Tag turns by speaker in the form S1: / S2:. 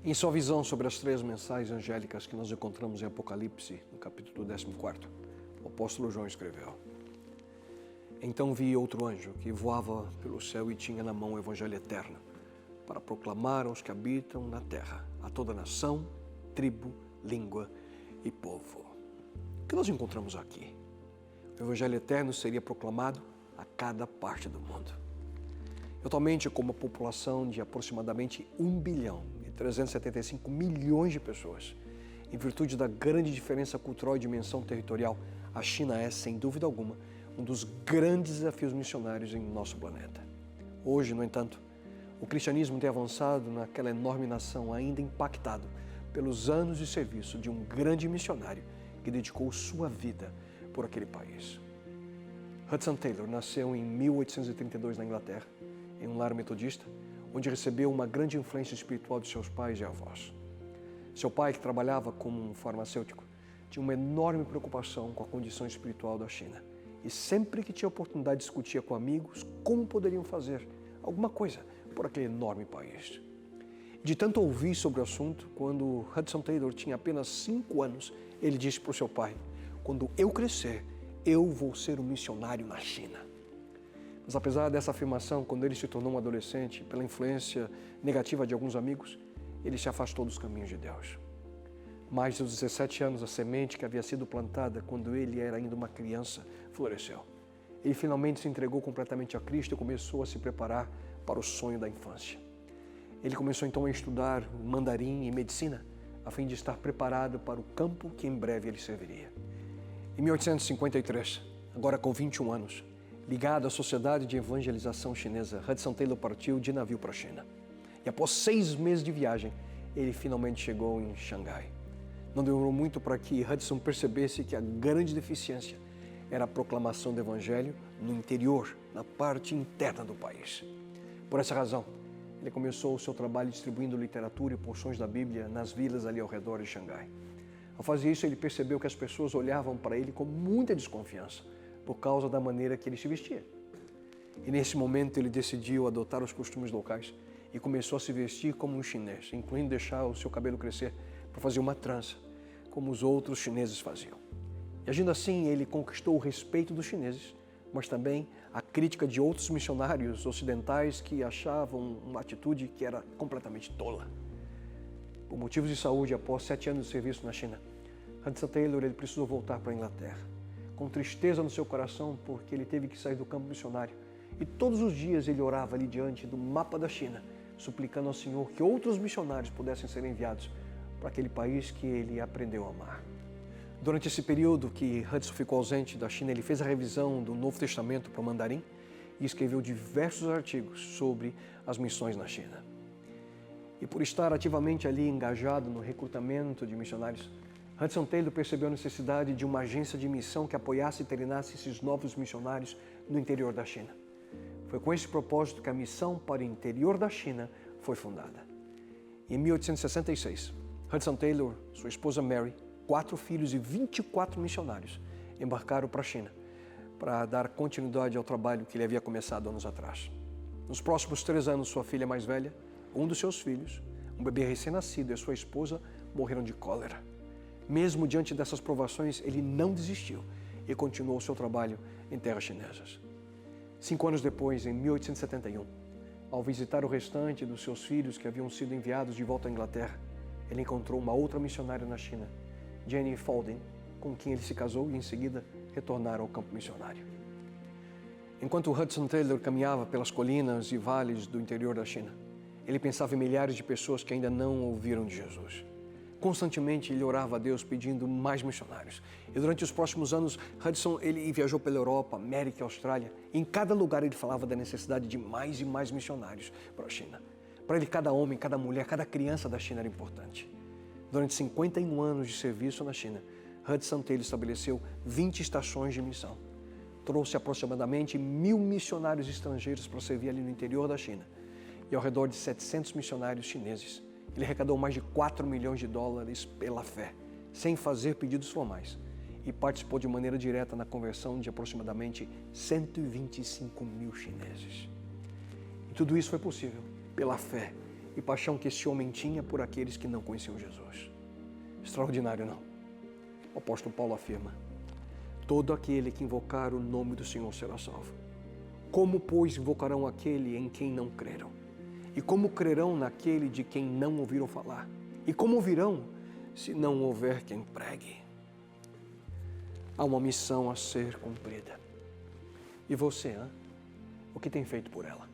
S1: Em sua visão sobre as três mensagens angélicas que nós encontramos em Apocalipse, no capítulo 14, o apóstolo João escreveu: Então vi outro anjo que voava pelo céu e tinha na mão o evangelho eterno, para proclamar aos que habitam na terra, a toda nação, tribo, língua e povo. O que nós encontramos aqui? O evangelho eterno seria proclamado a cada parte do mundo. Atualmente, com uma população de aproximadamente 1 bilhão e 375 milhões de pessoas, em virtude da grande diferença cultural e dimensão territorial, a China é, sem dúvida alguma, um dos grandes desafios missionários em nosso planeta. Hoje, no entanto, o cristianismo tem avançado naquela enorme nação ainda impactado pelos anos de serviço de um grande missionário que dedicou sua vida por aquele país. Hudson Taylor nasceu em 1832 na Inglaterra, em um lar metodista, onde recebeu uma grande influência espiritual de seus pais e avós. Seu pai, que trabalhava como um farmacêutico, tinha uma enorme preocupação com a condição espiritual da China e sempre que tinha oportunidade discutia com amigos como poderiam fazer alguma coisa por aquele enorme país. De tanto ouvir sobre o assunto, quando Hudson Taylor tinha apenas 5 anos, ele disse para o seu pai: "Quando eu crescer, eu vou ser um missionário na China." Mas apesar dessa afirmação, quando ele se tornou um adolescente, pela influência negativa de alguns amigos, ele se afastou dos caminhos de Deus. Mais dos 17 anos, a semente que havia sido plantada quando ele era ainda uma criança floresceu. Ele finalmente se entregou completamente a Cristo e começou a se preparar para o sonho da infância. Ele começou então a estudar mandarim e medicina, a fim de estar preparado para o campo que em breve ele serviria. Em 1853, agora com 21 anos, ligado à Sociedade de Evangelização Chinesa, Hudson Taylor partiu de navio para a China. E após 6 meses de viagem, ele finalmente chegou em Xangai. Não demorou muito para que Hudson percebesse que a grande deficiência era a proclamação do Evangelho no interior, na parte interna do país. Por essa razão, ele começou o seu trabalho distribuindo literatura e porções da Bíblia nas vilas ali ao redor de Xangai. Ao fazer isso, ele percebeu que as pessoas olhavam para ele com muita desconfiança, por causa da maneira que ele se vestia. E nesse momento ele decidiu adotar os costumes locais e começou a se vestir como um chinês, incluindo deixar o seu cabelo crescer para fazer uma trança, como os outros chineses faziam. E agindo assim, ele conquistou o respeito dos chineses, mas também a crítica de outros missionários ocidentais que achavam uma atitude que era completamente tola. Por motivos de saúde, após 7 anos de serviço na China, Hudson Taylor ele precisou voltar para a Inglaterra, com tristeza no seu coração, porque ele teve que sair do campo missionário. E todos os dias ele orava ali diante do mapa da China, suplicando ao Senhor que outros missionários pudessem ser enviados para aquele país que ele aprendeu a amar. Durante esse período que Hudson ficou ausente da China, ele fez a revisão do Novo Testamento para o mandarim e escreveu diversos artigos sobre as missões na China. E por estar ativamente ali engajado no recrutamento de missionários, Hudson Taylor percebeu a necessidade de uma agência de missão que apoiasse e treinasse esses novos missionários no interior da China. Foi com esse propósito que a missão para o interior da China foi fundada. Em 1866, Hudson Taylor, sua esposa Mary, 4 filhos e 24 missionários embarcaram para a China para dar continuidade ao trabalho que ele havia começado anos atrás. Nos próximos 3 anos, sua filha mais velha, um dos seus filhos, um bebê recém-nascido e a sua esposa morreram de cólera. Mesmo diante dessas provações, ele não desistiu e continuou seu trabalho em terras chinesas. 5 anos depois, em 1871, ao visitar o restante dos seus filhos que haviam sido enviados de volta à Inglaterra, ele encontrou uma outra missionária na China, Jenny Faulding, com quem ele se casou e em seguida retornaram ao campo missionário. Enquanto Hudson Taylor caminhava pelas colinas e vales do interior da China, ele pensava em milhares de pessoas que ainda não ouviram de Jesus. Constantemente ele orava a Deus pedindo mais missionários. E durante os próximos anos, Hudson ele viajou pela Europa, América e Austrália. Em cada lugar ele falava da necessidade de mais e mais missionários para a China. Para ele, cada homem, cada mulher, cada criança da China era importante. Durante 51 anos de serviço na China, Hudson Taylor estabeleceu 20 estações de missão. Trouxe aproximadamente 1.000 missionários estrangeiros para servir ali no interior da China. E ao redor de 700 missionários chineses. Ele arrecadou mais de 4 milhões de dólares pela fé, sem fazer pedidos formais, e participou de maneira direta na conversão de aproximadamente 125 mil chineses. E tudo isso foi possível pela fé e paixão que esse homem tinha por aqueles que não conheciam Jesus. Extraordinário, não? O apóstolo Paulo afirma: todo aquele que invocar o nome do Senhor será salvo. Como, pois, invocarão aquele em quem não creram? E como crerão naquele de quem não ouviram falar? E como ouvirão se não houver quem pregue? Há uma missão a ser cumprida. E você, o que tem feito por ela?